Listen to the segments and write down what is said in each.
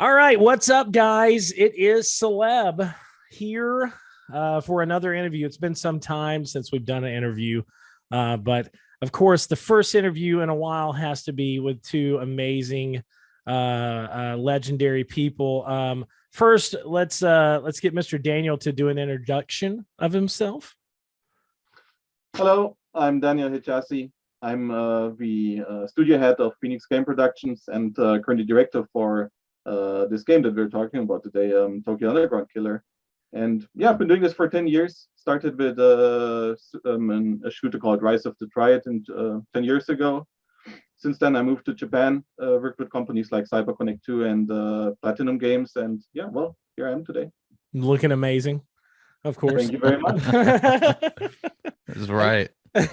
All right, what's up, guys? It is Celeb here for another interview. It's been some time since we've done an interview, but of course, the first interview in a while has to be with two amazing, legendary people. First, let's get Mr. Daniel to do an introduction of himself. Hello, I'm Daniel Hichasi. I'm the studio head of Phoenix Game Productions and currently director for this game that we're talking about today, Tokyo Underground Killer. And yeah, I've been doing this for 10 years. Started with a shooter called Rise of the Triad 10 years ago. Since then, I moved to Japan, worked with companies like CyberConnect 2 and Platinum Games. And yeah, well, here I am today. Looking amazing, of course. Thank you very much. That's right.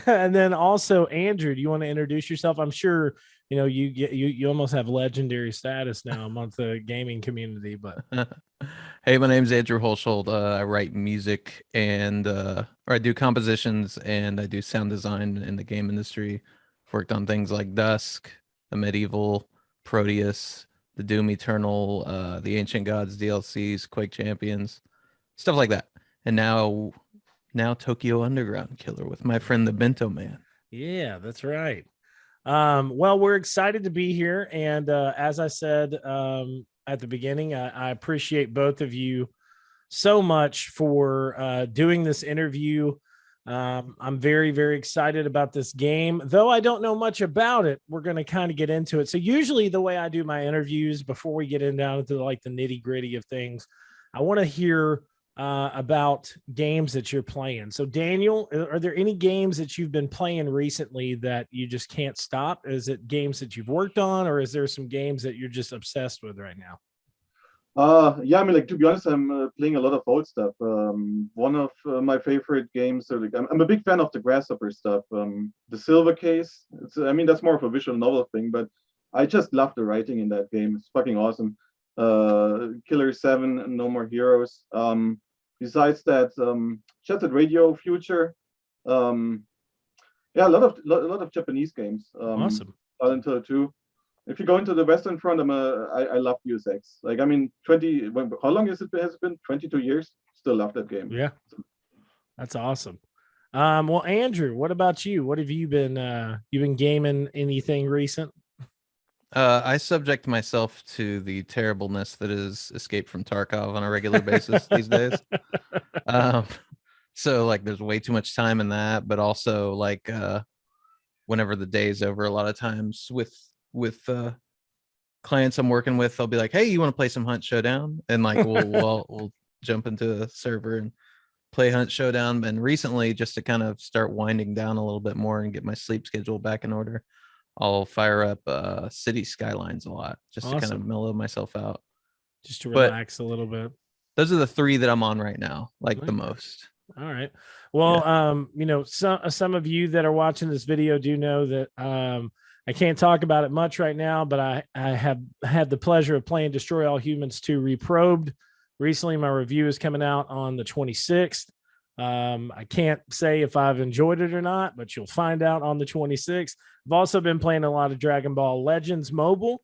And then also, Andrew, do you want to introduce yourself? I'm sure you almost have legendary status now amongst the gaming community. But hey, my name's Andrew Holshold. I write music and or I do compositions and I do sound design in the game industry. I've worked on things like Dusk, the Medieval, Proteus, the Doom Eternal, the Ancient Gods DLCs, Quake Champions, stuff like that. And now Tokyo Underground Killer with my friend the Bento Man. Yeah, that's right. Well, we're excited to be here, and as I said at the beginning, I appreciate both of you so much for doing this interview. I'm very, very excited about this game, though I don't know much about it. We're going to kind of get into it. So usually the way I do my interviews before we get down to like the nitty gritty of things, I want to hear about games that you're playing. So Daniel, are there any games that you've been playing recently that you just can't stop? Is it games that you've worked on, or is there some games that you're just obsessed with right now? Yeah, I mean, like, to be honest, I'm playing a lot of old stuff. One of my favorite games, I'm a big fan of the Grasshopper stuff. The Silver Case, that's more of a visual novel thing, but I just love the writing in that game. It's fucking awesome. Killer 7, No More Heroes. Besides that, Shattered Radio Future. Yeah, a lot of Japanese games. Awesome. Silent Hill 2. If you go into the Western Front, I love Deus Ex. Like, I mean, how long has it been? 22 years. Still love that game. Yeah, that's awesome. Well, Andrew, what about you? What have you been gaming anything recent? I subject myself to the terribleness that is Escape from Tarkov on a regular basis these days. So like there's way too much time in that, but also like whenever the day's over, a lot of times with clients I'm working with, they'll be like, hey, you want to play some Hunt Showdown? And like we'll jump into a server and play Hunt Showdown. And recently, just to kind of start winding down a little bit more and get my sleep schedule back in order, I'll fire up City Skylines a lot just to kind of mellow myself out. Just to relax a little bit. Those are the three that I'm on right now, like the most. All right. Well, yeah. Some of you that are watching this video do know that I can't talk about it much right now, but I have had the pleasure of playing Destroy All Humans 2 Reprobed. Recently, my review is coming out on the 26th. I can't say if I've enjoyed it or not, but you'll find out on the 26th. I've also been playing a lot of Dragon Ball Legends Mobile.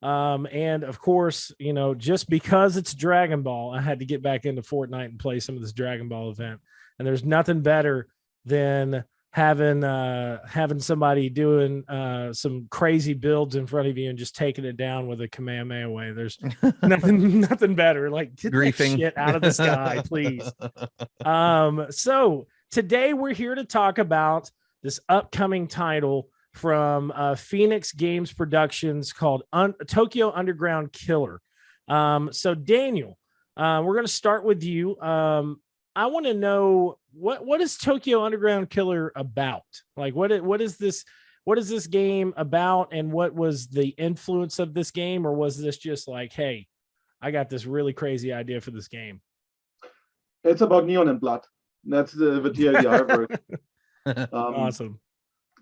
And of course, just because it's Dragon Ball, I had to get back into Fortnite and play some of this Dragon Ball event. And there's nothing better than having somebody doing some crazy builds in front of you and just taking it down with a Kamehameha way. There's nothing better. Like, get griefing that shit out of the sky, please. So today we're here to talk about this upcoming title from Phoenix Games Productions called Tokyo Underground Killer. So Daniel, we're going to start with you. I want to know what is Tokyo Underground Killer about? Like, what is this game about, and what was the influence of this game, or was this just like, hey, I got this really crazy idea for this game? It's about neon and blood. That's the TLDR version. Awesome.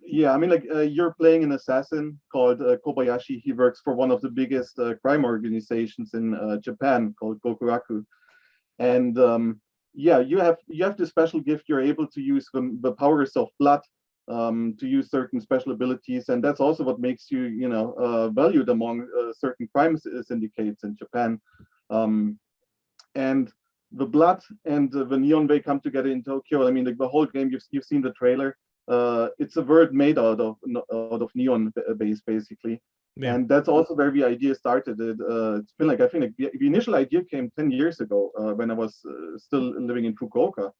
Yeah, I mean, like, you're playing an assassin called Kobayashi. He works for one of the biggest crime organizations in Japan called Gokuraku, and yeah, you have the special gift. You're able to use the powers of blood to use certain special abilities, and that's also what makes you, valued among certain crime syndicates in Japan. And the blood and the neon way come together in Tokyo. I mean, the whole game, you've seen the trailer. It's a world made out of neon base, basically. Yeah. And that's also where the idea started. It's been like, I think like the initial idea came 10 years ago when I was still living in Fukuoka.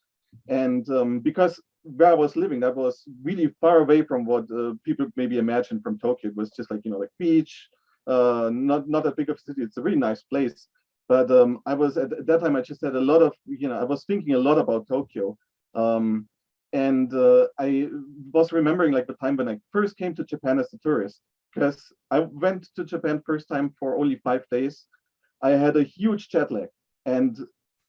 And because where I was living, that was really far away from what people maybe imagine from Tokyo. It was just like, like beach, not that big of a city. It's a really nice place. But I was at that time, I just had a lot of, I was thinking a lot about Tokyo. And I was remembering like the time when I first came to Japan as a tourist, because I went to Japan first time for only 5 days. I had a huge jet lag, and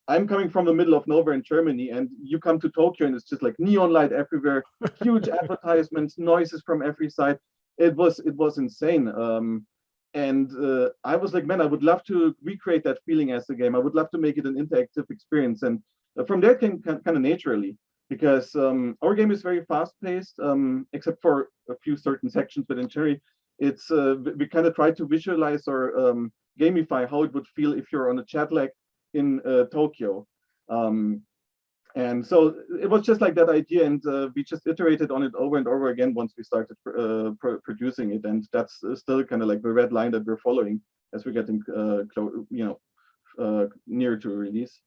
I'm coming from the middle of nowhere in Germany, and you come to Tokyo and it's just like neon light everywhere, huge advertisements, noises from every side. It was insane. And I was like, man, I would love to recreate that feeling as a game. I would love to make it an interactive experience. And from there came kind of naturally, because our game is very fast-paced, except for a few certain sections. But in theory, it's we kind of try to visualize or gamify how it would feel if you're on a jet lag in Tokyo. And so it was just like that idea, and we just iterated on it over and over again once we started producing it, and that's still kind of like the red line that we're following as we're getting near to release.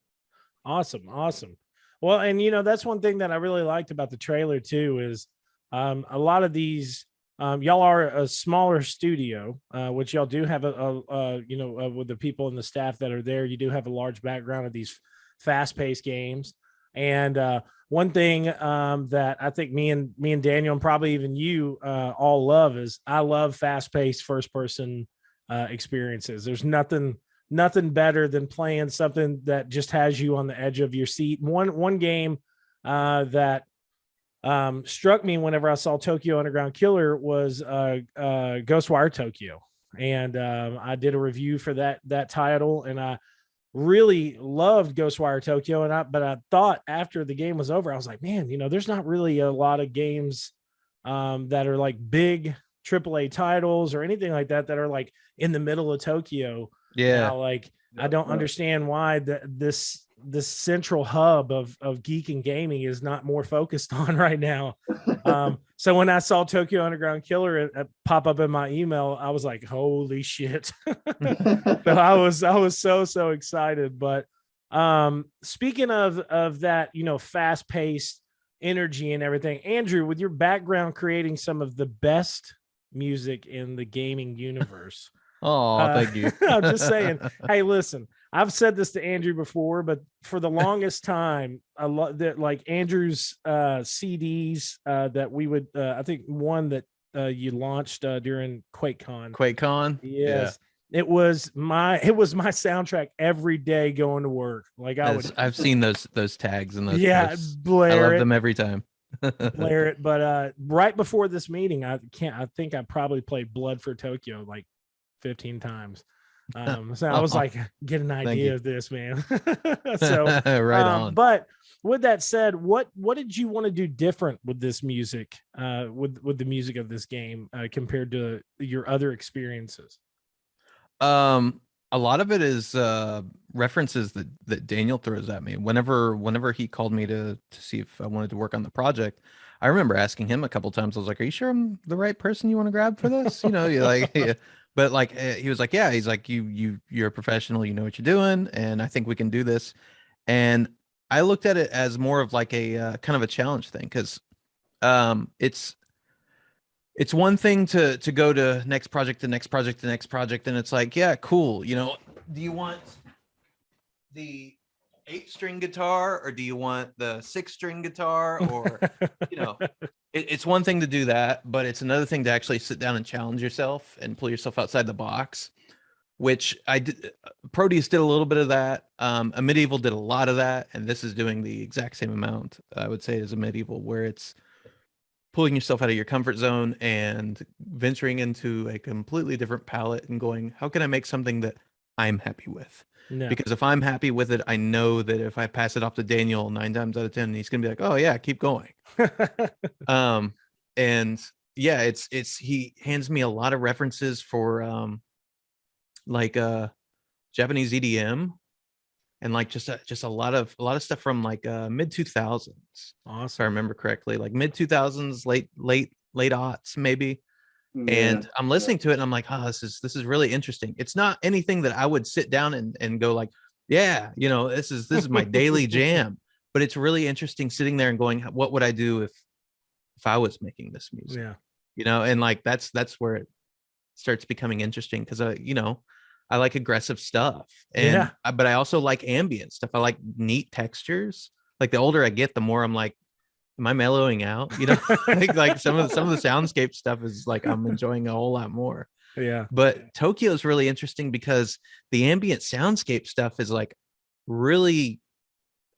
Awesome. Well, and that's one thing that I really liked about the trailer too is a lot of these y'all are a smaller studio, which y'all do have with the people and the staff that are there, you do have a large background of these fast-paced games. And one thing that I think me and Daniel and probably even you all love is I love fast-paced first-person experiences. There's nothing better than playing something that just has you on the edge of your seat. One game that struck me whenever I saw Tokyo Underground Killer was Ghostwire Tokyo, and I did a review for that title, and I really loved Ghostwire Tokyo. But I thought after the game was over, I was like, man, there's not really a lot of games that are like big AAA titles or anything like that are like in the middle of Tokyo. Yeah. Now, like, I don't understand why this central hub of geek and gaming is not more focused on right now. So when I saw Tokyo Underground Killer pop up in my email, I was like, holy shit. So I was so excited. But speaking of that, fast-paced energy and everything, Andrew, with your background creating some of the best music in the gaming universe. Oh, thank you. I'm just saying, hey, listen, I've said this to Andrew before, but for the longest time, that like Andrew's CDs that we would, I think one that you launched during QuakeCon. Yes. Yeah. It was my soundtrack every day going to work. Like I've seen those tags and those. Yeah, posts. Blair. I love them every time. Blair it. But right before this meeting, I think I probably played Blood for Tokyo like 15 times. So I was like, get an idea of this, man. So right on. But with that said, what did you want to do different with this music, with the music of this game compared to your other experiences? A lot of it is references that Daniel throws at me. Whenever he called me to see if I wanted to work on the project, I remember asking him a couple times. I was like, "Are you sure I'm the right person you want to grab for this?" You're like, yeah. But like he was like, "Yeah." He's like, "You're a professional. You know what you're doing, and I think we can do this." And I looked at it as more of like a kind of a challenge thing, because it's one thing to go to next project, and it's like, yeah, cool. Do you want the 8-string guitar, or do you want the 6-string guitar? Or, it's one thing to do that, but it's another thing to actually sit down and challenge yourself and pull yourself outside the box, which I did. Proteus did a little bit of that. A Medieval did a lot of that. And this is doing the exact same amount, I would say, as a Medieval, where it's pulling yourself out of your comfort zone and venturing into a completely different palette and going, how can I make something that I'm happy with? No. Because if I'm happy with it, I know that if I pass it off to Daniel 9 times out of 10, he's going to be like, oh yeah, keep going. And yeah, it's he hands me a lot of references for like Japanese EDM, and like just a lot of stuff from like mid 2000s, if I Awesome. remember correctly, like mid 2000s, late aughts maybe. Yeah, And I'm listening to it and I'm like, oh, this is really interesting. It's not anything that I would sit down and go like, yeah, you know, this is my daily jam. But it's really interesting sitting there and going, what would I do if I was making this music? Yeah. You know, and like that's where it starts becoming interesting, because you know, I like aggressive stuff, and Yeah. but I also like ambient stuff. I like neat textures. Like the older I get, the more I'm like, am I mellowing out? You know, like some of the soundscape stuff is like I'm enjoying a whole lot more. Yeah. But Tokyo is really interesting because the ambient soundscape stuff is like really,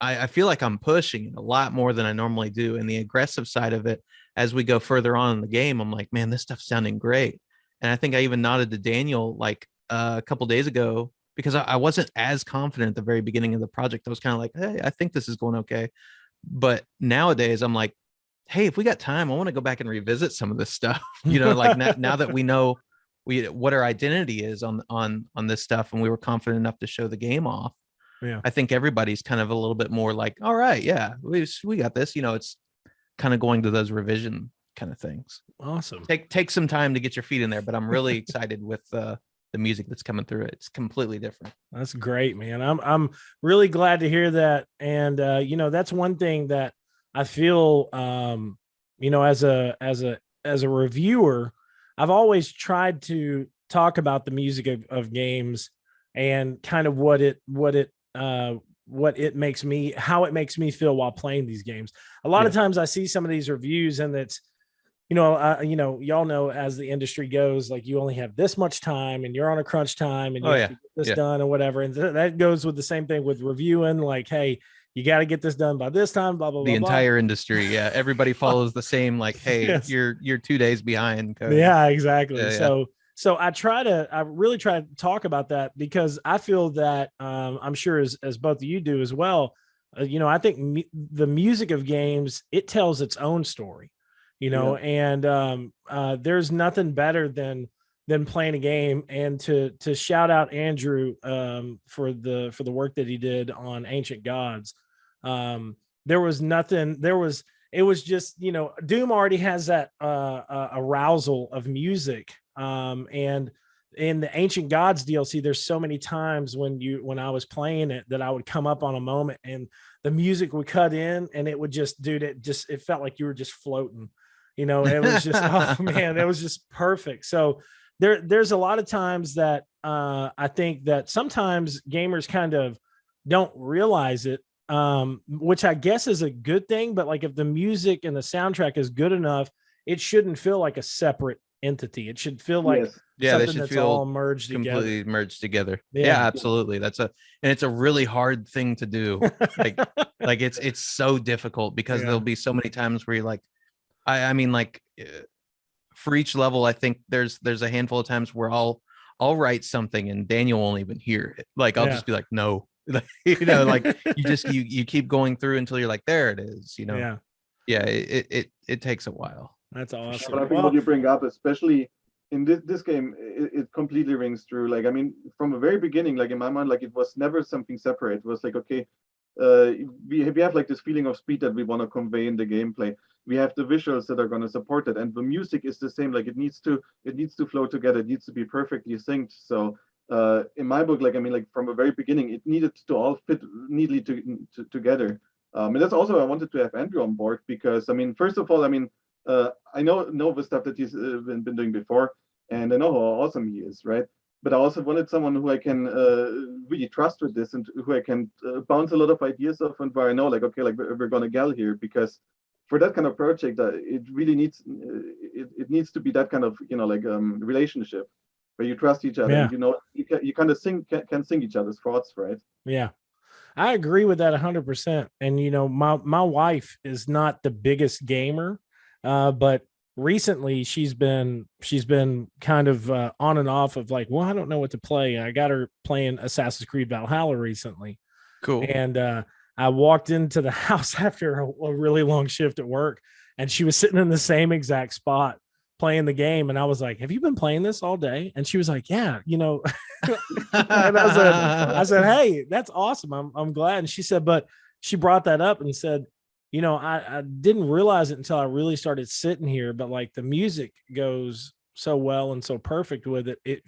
I feel like I'm pushing it a lot more than I normally do. And the aggressive side of it, as we go further on in the game, I'm like, man, this stuff's sounding great. And I think I even nodded to Daniel like a couple days ago, because I wasn't as confident at the very beginning of the project. I was kind of like, hey, I think this is going okay. But nowadays I'm like, hey, if we got time, I want to go back and revisit some of this stuff. You know, like now that we know what our identity is on this stuff, and we were confident enough to show the game off. Yeah. I think everybody's kind of a little bit more like, all right, yeah, we got this. You know, it's kind of going to those revision kind of things. Awesome. Take some time to get your feet in there, but I'm really excited with the music that's coming through. It's completely different. That's great, man. I'm really glad to hear that. And you know, that's one thing that I feel you know, as a reviewer, I've always tried to talk about the music of games and kind of what it makes me, how it makes me feel while playing these games. A lot of times I see some of these reviews and it's, you know, y'all know, as the industry goes, like you only have this much time and you're on a crunch time and you have to get this done or whatever. And that goes with the same thing with reviewing, like, hey, you got to get this done by this time, blah, blah, the blah, entire industry. Yeah. Everybody follows the same, like, hey, Yes. you're 2 days behind code. Yeah, exactly. Yeah. So I really try to talk about that, because I feel that I'm sure as both of you do as well. You know, I think the music of games, it tells its own story, you know, and there's nothing better than playing a game. And to shout out Andrew for the work that he did on Ancient Gods. There was nothing, it was just, you know, Doom already has that arousal of music. And in the Ancient Gods DLC, there's so many times when I was playing it that I would come up on a moment and the music would cut in and it would just, dude, it felt like you were just floating, you know. It was just, oh man, it was just perfect. So there's a lot of times that I think that sometimes gamers kind of don't realize it, which I guess is a good thing. But like, if the music and the soundtrack is good enough, it shouldn't feel like a separate entity. It should feel like something that's all merged completely together. merged together. Yeah, absolutely. And it's a really hard thing to do. like it's so difficult, because there'll be so many times where you're like, I mean, like for each level, I think there's a handful of times where I'll write something and Daniel won't even hear it. Like I'll just be like, no, you know, like you keep going through until you're like, there it is, you know. It takes a while. That's awesome. But I think what you bring up, especially in this game, it completely rings true. Like, I mean, from the very beginning, like in my mind, like it was never something separate. It was like, okay, we have like this feeling of speed that we want to convey in the gameplay. We have the visuals that are going to support it, and the music is the same. Like it needs to flow together. It needs to be perfectly synced. So in my book, like, I mean, like from the very beginning, it needed to all fit neatly together. And that's also why I wanted to have Andrew on board, because I mean, first of all, I mean, I know the stuff that he's been doing before, and I know how awesome he is, right? But I also wanted someone who I can really trust with this, and who I can bounce a lot of ideas off, and where I know, like, okay, like we're gonna gel here, because for that kind of project, it really needs it needs to be that kind of, you know, like relationship where you trust each other, and you know, you kind of can sing each other's thoughts, right? Yeah. I agree with that 100%. And you know, my wife is not the biggest gamer, but recently she's been kind of on and off of like, well, I don't know what to play. I got her playing Assassin's Creed Valhalla recently. Cool. And I walked into the house after a really long shift at work, and she was sitting in the same exact spot playing the game. And I was like, have you been playing this all day? And she was like, yeah, and I said, hey, that's awesome. I'm glad. And she said, but she brought that up and said, I didn't realize it until I really started sitting here, but like the music goes so well and so perfect with it. It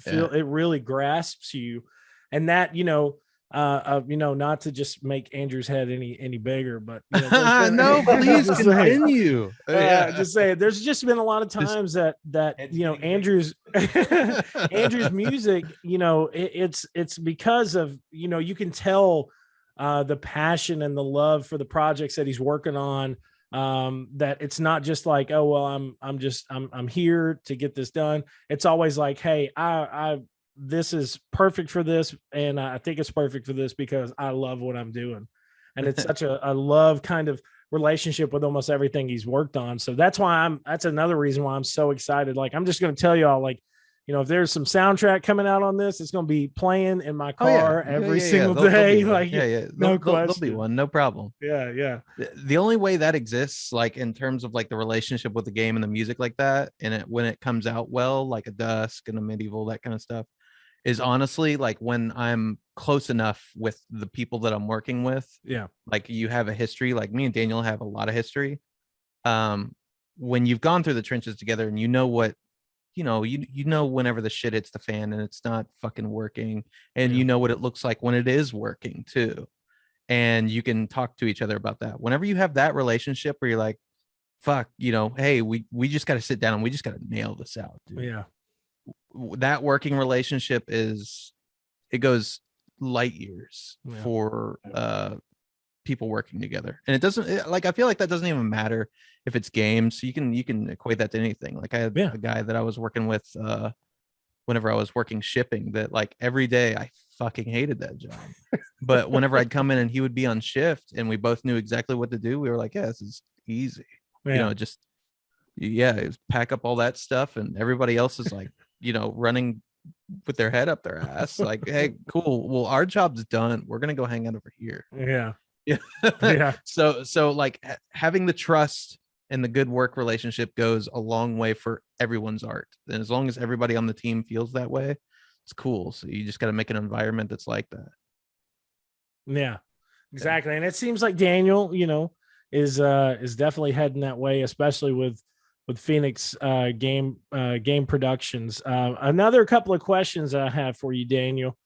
really grasps you. And that, not to just make Andrew's head any bigger, but no, please continue. Just say there's just been a lot of times that Andrew's Andrew's music, it's because of you can tell the passion and the love for the projects that he's working on. That it's not just like, oh well, I'm here to get this done. It's always like, hey, this is perfect for this, and I think it's perfect for this because I love what I'm doing. And it's such a love kind of relationship with almost everything he's worked on. So that's another reason why I'm so excited. Like, I'm just going to tell y'all, like, if there's some soundtrack coming out on this, it's going to be playing in my car every single day. Like, no question. There'll be one, no problem. Yeah. The only way that exists, like in terms of like the relationship with the game and the music like that, and when it comes out well, like a Dusk and a Medieval, that kind of stuff, is honestly like when I'm close enough with the people that I'm working with. Yeah. Like you have a history, like me and Daniel have a lot of history. When you've gone through the trenches together and what, whenever the shit hits the fan and it's not fucking working, and you know what it looks like when it is working too. And you can talk to each other about that. Whenever you have that relationship where you're like, fuck, hey, we just got to sit down and we just got to nail this out, dude. Yeah. That working relationship it goes light years for people working together. And it doesn't I feel like that doesn't even matter if it's games. You can equate that to anything. Like I had a guy that I was working with whenever I was working shipping, that like every day I fucking hated that job. But whenever I'd come in and he would be on shift and we both knew exactly what to do, we were like, yeah, this is easy. Just pack up all that stuff, and everybody else is like, running with their head up their ass. Like, hey, cool. Well, our job's done. We're gonna go hang out over here. Yeah. So like having the trust and the good work relationship goes a long way for everyone's art. And as long as everybody on the team feels that way, it's cool. So you just got to make an environment that's like that. Yeah, exactly. And it seems like Daniel, is definitely heading that way, especially with Phoenix game productions. Another couple of questions I have for you, Daniel.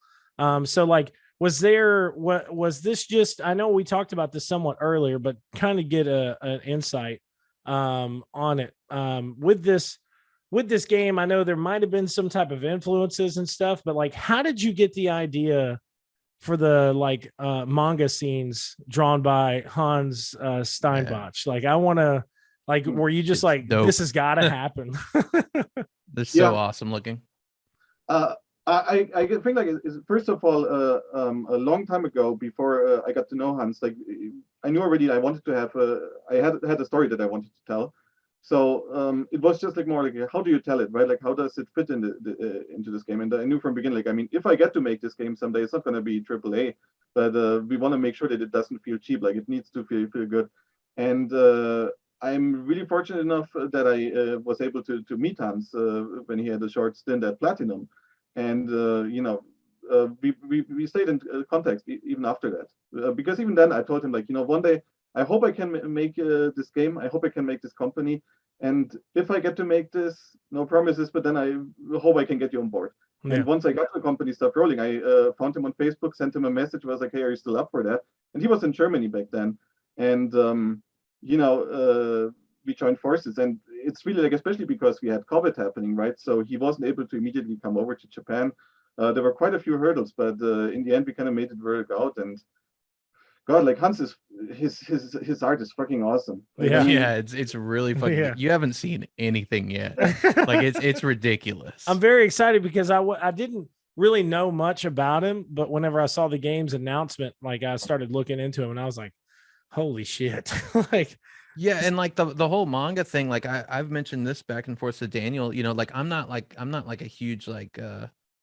So like, was this just, I know we talked about this somewhat earlier, but kind of get an insight on it. With this game, I know there might have been some type of influences and stuff, but like, how did you get the idea for the manga scenes drawn by Hans Steinbach? Like, I want to, like, were you just like, dope. This has got to happen? They're so awesome looking. I think like first of all, a long time ago, before I got to know Hans, like I knew already I wanted to have I had a story that I wanted to tell. So it was just like more like, how do you tell it, right? Like, how does it fit in into this game? And I knew from the beginning, like, I mean, if I get to make this game someday, it's not going to be AAA, but we want to make sure that it doesn't feel cheap. Like, it needs to feel good. And I'm really fortunate enough that I was able to meet Hans when he had a short stint at Platinum. And we stayed in contact even after that, because even then I told him, like, one day I hope I can make this game. I hope I can make this company. And if I get to make this, no promises, but then I hope I can get you on board. Yeah. And once I got the company stuff rolling, I found him on Facebook, sent him a message. I was like, hey, are you still up for that? And he was in Germany back then. And, we joined forces. And it's really like, especially because we had COVID happening, right? So he wasn't able to immediately come over to Japan. There were quite a few hurdles, but in the end, we kind of made it work out. And God, like Hans is his art is fucking awesome. Like, it's really fucking. Yeah. You haven't seen anything yet. Like it's ridiculous. I'm very excited because I didn't really know much about him, but whenever I saw the game's announcement, like I started looking into him, and I was like, holy shit! Like, yeah, and like the whole manga thing, like I've mentioned this back and forth to Daniel. Like I'm not like a huge like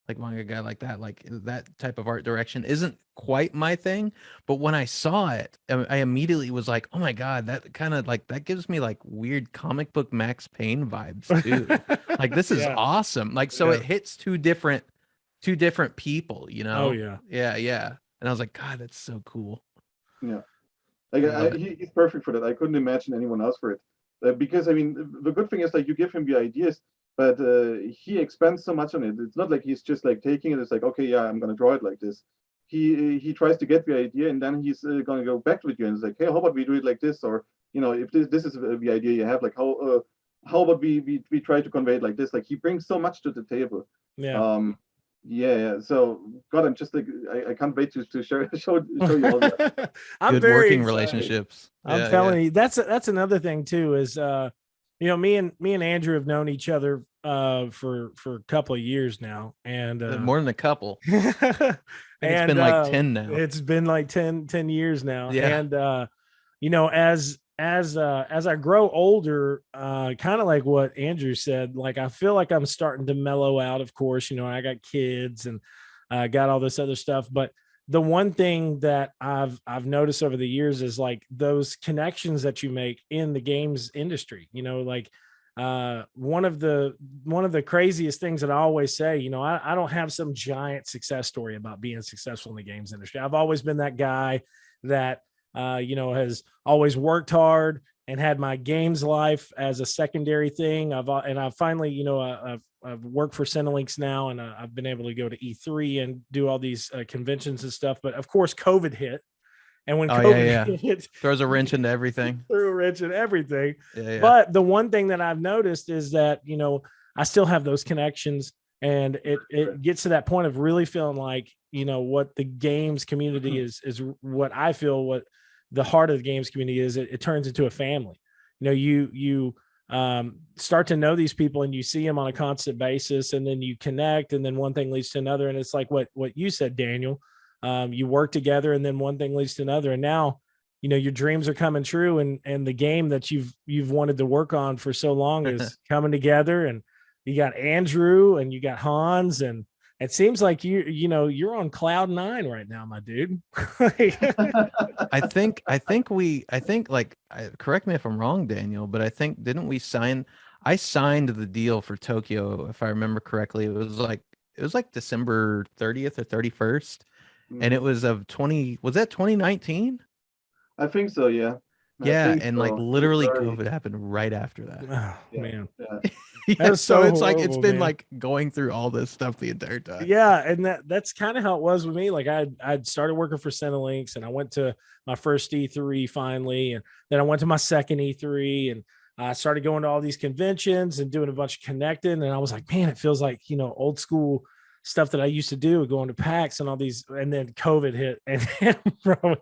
like manga guy like that type of art direction isn't quite my thing. But when I saw it, I immediately was like, oh my God, that kind of like, that gives me like weird comic book Max Payne vibes too. Like this is Yeah. awesome. Like, so Yeah. it hits two different people, you know? Oh yeah. Yeah. And I was like, God, that's so cool. Yeah. Like I love it. he's perfect for that. I couldn't imagine anyone else for it. Because I mean, the good thing is like you give him the ideas, but he expands so much on it. It's not like he's just like taking it. It's like, okay, yeah, I'm gonna draw it like this. He tries to get the idea, and then he's gonna go back with you and it's like, hey, how about we do it like this? Or if this is the idea you have, like how about we try to convey it like this? Like he brings so much to the table. Yeah. Yeah. So God, I'm just like I can't wait to show you all that. I'm Good very working excited. relationships. I'm telling you, that's another thing too. Is me and Andrew have known each other for a couple of years now, and More than a couple. I think it's been like 10 now. It's been like 10 years now, Yeah. and as I grow older, kind of like what Andrew said, like I feel like I'm starting to mellow out. Of course, I got kids and got all this other stuff, but the one thing that I've noticed over the years is like those connections that you make in the games industry. Like one of the craziest things that I always say, I don't have some giant success story about being successful in the games industry. I've always been that guy that has always worked hard and had my games life as a secondary thing. I've finally, I've worked for Cinelinx now, and I've been able to go to E3 and do all these conventions and stuff. But of course, COVID hit, and when COVID hit, throws a wrench into everything. Threw a wrench in everything. Yeah. But the one thing that I've noticed is that I still have those connections, and it gets to that point of really feeling like what the games community is what I feel what the heart of the games community is. It turns into a family. You start to know these people and you see them on a constant basis, and then you connect, and then one thing leads to another. And it's like what you said, Daniel. You work together, and then one thing leads to another. And now, your dreams are coming true, and the game that you've wanted to work on for so long is coming together. And you got Andrew and you got Hans, and it seems like you're on cloud 9 right now, my dude. I think like, correct me if I'm wrong, Daniel, but I think I signed the deal for Tokyo, if I remember correctly. It was like December 30th or 31st. And it was was that 2019? I think so, yeah. Yeah, and like literally COVID happened right after that. Oh, man. Yeah, so it's like it's been man. like going through all this stuff the entire time. Yeah, and that's kind of how it was with me. Like I'd started working for Cinelinx, and I went to my first E3 finally, and then I went to my second E3, and I started going to all these conventions and doing a bunch of connecting, and I was like, man, it feels like old school stuff that I used to do, going to PAX and all these. And then COVID hit, and bro,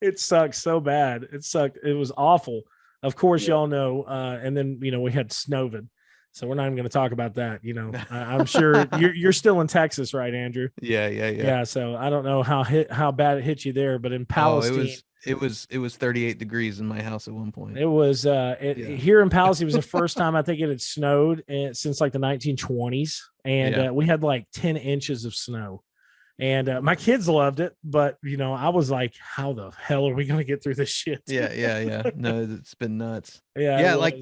it sucked so bad. It sucked. It was awful. Of course, y'all know. And then we had Snowvid. So we're not even going to talk about that. I'm sure you're still in Texas, right, Andrew? Yeah. So I don't know how bad it hit you there, but in Palestine, it was 38 degrees in my house at one point. It was here in Palestine. It was the first time I think it had snowed since like the 1920s, and we had like 10 inches of snow. And my kids loved it, but I was like, how the hell are we going to get through this shit? Yeah. No, it's been nuts. Yeah. Like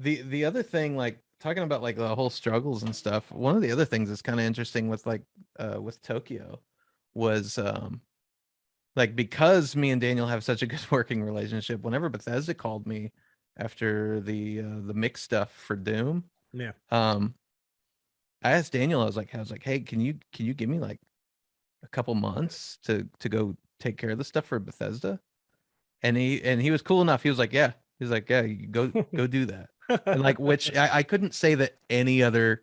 the other thing, like talking about like the whole struggles and stuff. One of the other things that's kind of interesting with with Tokyo was like, because me and Daniel have such a good working relationship, whenever Bethesda called me after the mix stuff for Doom, I asked Daniel, I was like, hey, can you give me like a couple months to go take care of the stuff for Bethesda? And he was cool enough. He was like, yeah, you go do that. And like, which I couldn't say that any other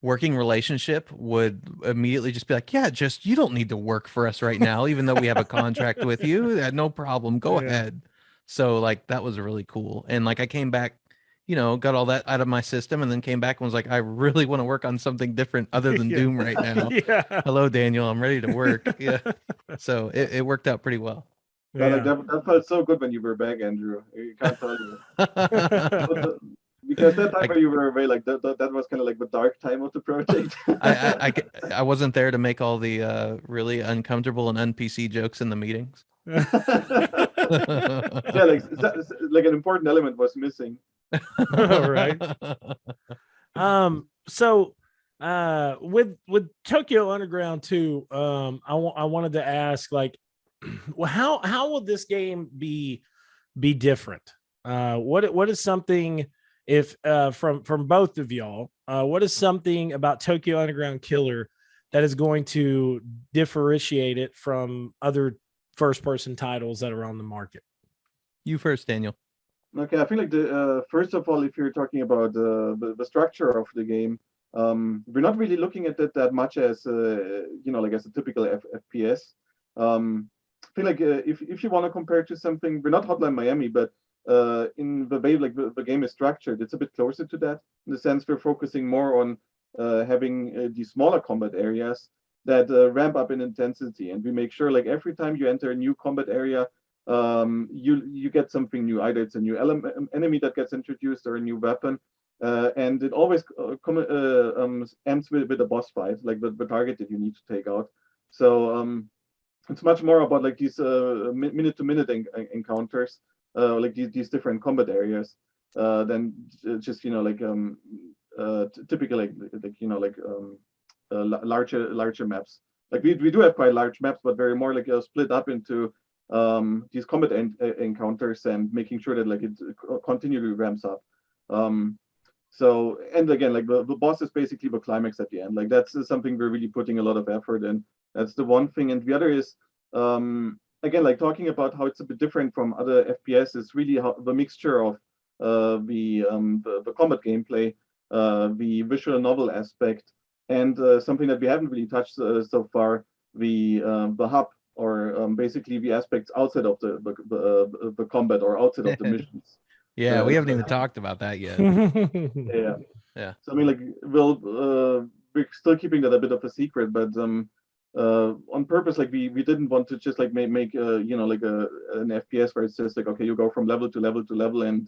working relationship would immediately just be like, yeah, just, you don't need to work for us right now, even though we have a contract with you. No problem, go ahead. So like, that was really cool. And like, I came back, got all that out of my system, and then came back and was like, I really want to work on something different other than Doom right now. Hello, Daniel, I'm ready to work. Yeah. So it worked out pretty well. Like that felt so good when you were back, Andrew. You can't tell you. because that time where you were away, like that was kind of like the dark time of the project. I wasn't there to make all the really uncomfortable and un-PC jokes in the meetings. Yeah, like an important element was missing. Right. So with Tokyo Underground 2, I wanted to ask, like, well, how will this game be different? What is something, if from both of y'all, what is something about Tokyo Underground Killer that is going to differentiate it from other first person titles that are on the market? You first, Daniel. Okay, I feel like the first of all, if you're talking about the structure of the game, we're not really looking at it that much as like as a typical FPS. I feel like if you want to compare to something, we're not Hotline Miami, but in the way like the game is structured, it's a bit closer to that. In the sense, we're focusing more on having these smaller combat areas that ramp up in intensity, and we make sure like every time you enter a new combat area, you get something new. Either it's a new enemy that gets introduced or a new weapon, and it always ends with a boss fight, like the target that you need to take out. So it's much more about like these minute to minute encounters, like these different combat areas, than just typical larger maps. Like we do have quite large maps, but very more like split up into these combat encounters and making sure that like it continually ramps up. So, and again, like the boss is basically the climax at the end. Like that's something we're really putting a lot of effort in. That's the one thing. And the other is, again, like talking about how it's a bit different from other FPS is really how the mixture of the combat gameplay, the visual novel aspect, and something that we haven't really touched so far, the hub, or basically the aspects outside of the combat or outside of the missions. Yeah, we haven't even talked about that yet. Yeah. So I mean, like we're still keeping that a bit of a secret, but on purpose, like we didn't want to just like make like an FPS where it's just like, okay, you go from level to level to level, and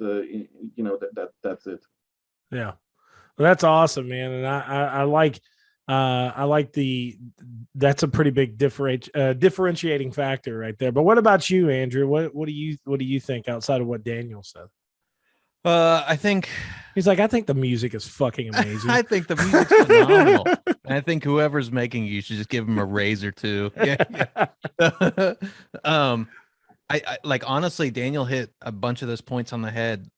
that's it. Yeah, well, that's awesome, man. And I like that's a pretty big differentiating factor right there. But what about you, Andrew? What do you think outside of what Daniel said? I think he's like, I think the music is fucking amazing. I think the music's phenomenal. And I think whoever's making you should just give him a raise or two. Yeah. I like, honestly, Daniel hit a bunch of those points on the head.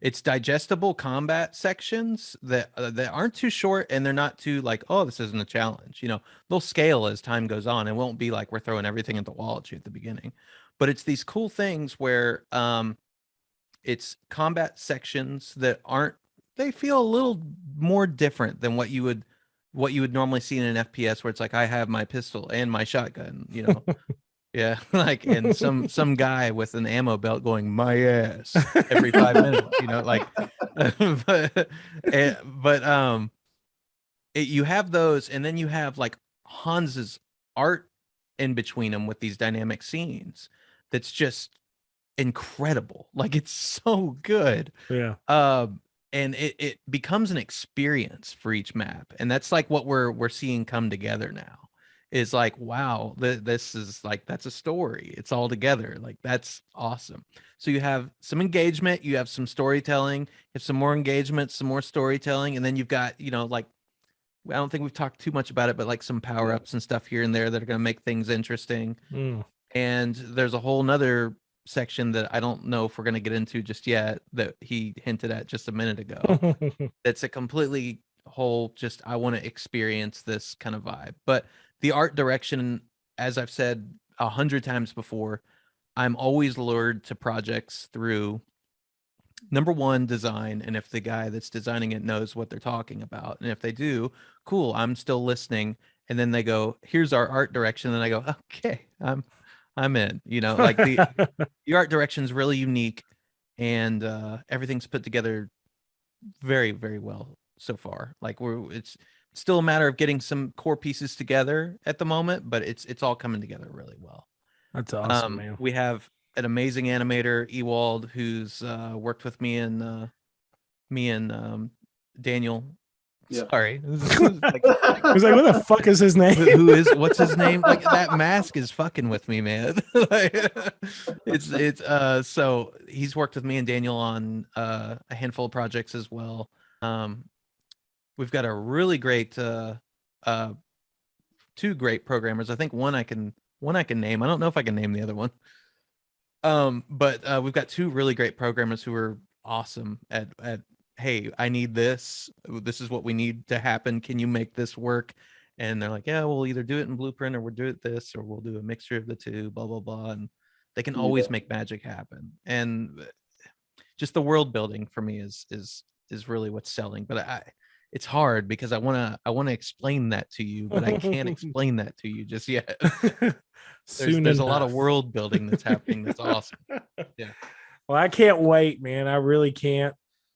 It's digestible combat sections that aren't too short, and they're not too like, oh, this isn't a challenge. They'll scale as time goes on. It won't be like we're throwing everything at the wall at you at the beginning. But it's these cool things where it's combat sections that they feel a little more different than what you would normally see in an FPS, where it's like, I have my pistol and my shotgun, yeah, like, and some guy with an ammo belt going my ass every 5 minutes, like, but you have those, and then you have like Hans's art in between them with these dynamic scenes that's just incredible. Like, it's so good. Yeah. And it becomes an experience for each map, and that's like what we're seeing come together now. Is like, wow, this is like, that's a story. It's all together. Like, that's awesome. So you have some engagement, you have some storytelling, you have some more engagement, some more storytelling, and then you've got, like, I don't think we've talked too much about it, but like some power-ups and stuff here and there that are going to make things interesting. And there's a whole nother section that I don't know if we're going to get into just yet, that he hinted at just a minute ago. That's a completely whole, just, I want to experience this kind of vibe. But the art direction, as I've said 100 times before, I'm always lured to projects through, number one, design, and if the guy that's designing it knows what they're talking about, and if they do, cool, I'm still listening. And then they go, here's our art direction, and I go, okay, I'm in. Like, the art direction is really unique, and everything's put together very, very well so far. Like, it's still a matter of getting some core pieces together at the moment, but it's all coming together really well. That's awesome, man. We have an amazing animator, Ewald, who's worked with me in me and Daniel. Yeah. Sorry. I was like, what the fuck is his name? What's his name? Like, that mask is fucking with me, man. Like, it's so he's worked with me and Daniel on a handful of projects as well. We've got a really great two great programmers. I think one I can name. I don't know if I can name the other one. But we've got two really great programmers who are awesome at hey, I need this. This is what we need to happen. Can you make this work? And they're like, yeah, we'll either do it in Blueprint or we'll do it this, or we'll do a mixture of the two, blah, blah, blah. And they can always make magic happen. And just the world building for me is really what's selling. But it's hard because I want to explain that to you, but I can't explain that to you just yet. There's a lot of world building that's happening. That's awesome. Yeah. Well, I can't wait, man. I really can't.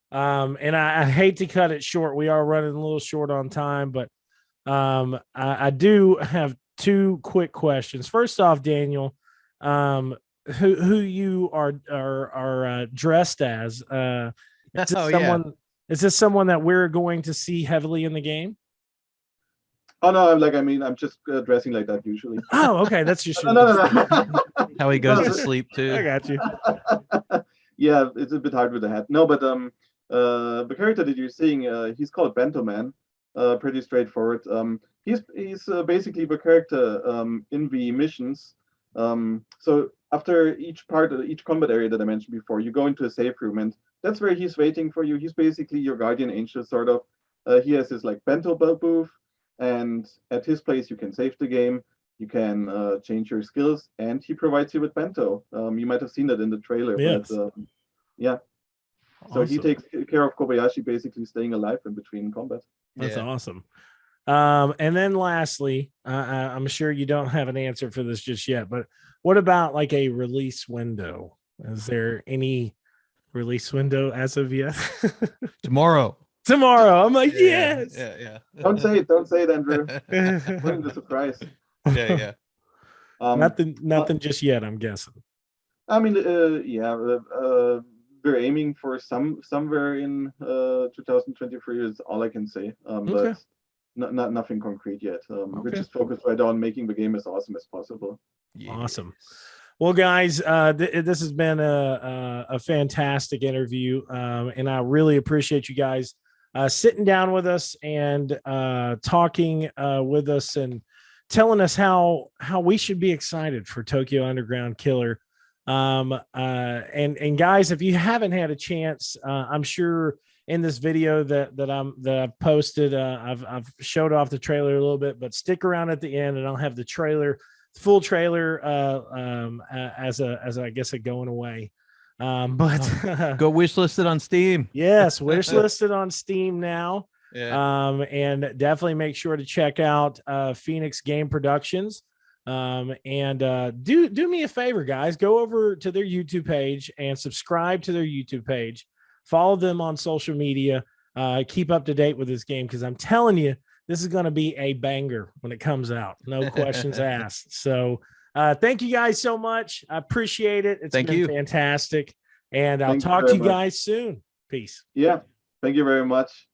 And I hate to cut it short. We are running a little short on time, but I do have two quick questions. First off, Daniel, who you are dressed as? Is this someone that we're going to see heavily in the game? Oh no, I'm just dressing like that usually. Oh, okay, that's just no. How he goes to sleep too. I got you. Yeah, it's a bit hard with the hat. No, but the character that you're seeing, he's called Bento Man. Pretty straightforward. He's basically the character in the missions. So after each combat area that I mentioned before, you go into a safe room, and that's where he's waiting for you. He's basically your guardian angel, sort of. He has this like bento booth, and at his place you can save the game, you can change your skills, and he provides you with bento. You might have seen that in the trailer. Yes. But yeah. So he takes care of Kobayashi, basically staying alive in between combat. That's awesome. And then lastly, I'm sure you don't have an answer for this just yet, but what about like a release window? Is there any release window as of yet? Tomorrow. I'm like, yes. Yeah. Don't say it, Andrew. Ruin the surprise. Yeah. Nothing just yet, I'm guessing. I mean, we're aiming for somewhere in 2023 is all I can say. Okay. But nothing concrete yet. We're just focused right on making the game as awesome as possible. Yes. Awesome. Well, guys, this has been a fantastic interview, and I really appreciate you guys sitting down with us and talking with us and telling us how we should be excited for Tokyo Underground Killer. And guys, if you haven't had a chance, I'm sure in this video that I've posted, I've showed off the trailer a little bit, but stick around at the end and I'll have the full trailer as I guess a going away. But go wish listed on Steam. Yes, wish listed on Steam now. Yeah. And definitely make sure to check out Phoenix Game Productions. And do me a favor, guys, go over to their YouTube page and subscribe to their YouTube page. Follow them on social media. Keep up to date with this game, because I'm telling you, this is going to be a banger when it comes out. No questions asked. So thank you guys so much. I appreciate it. It's been fantastic. And I'll talk to you guys soon. Peace. Yeah. Thank you very much.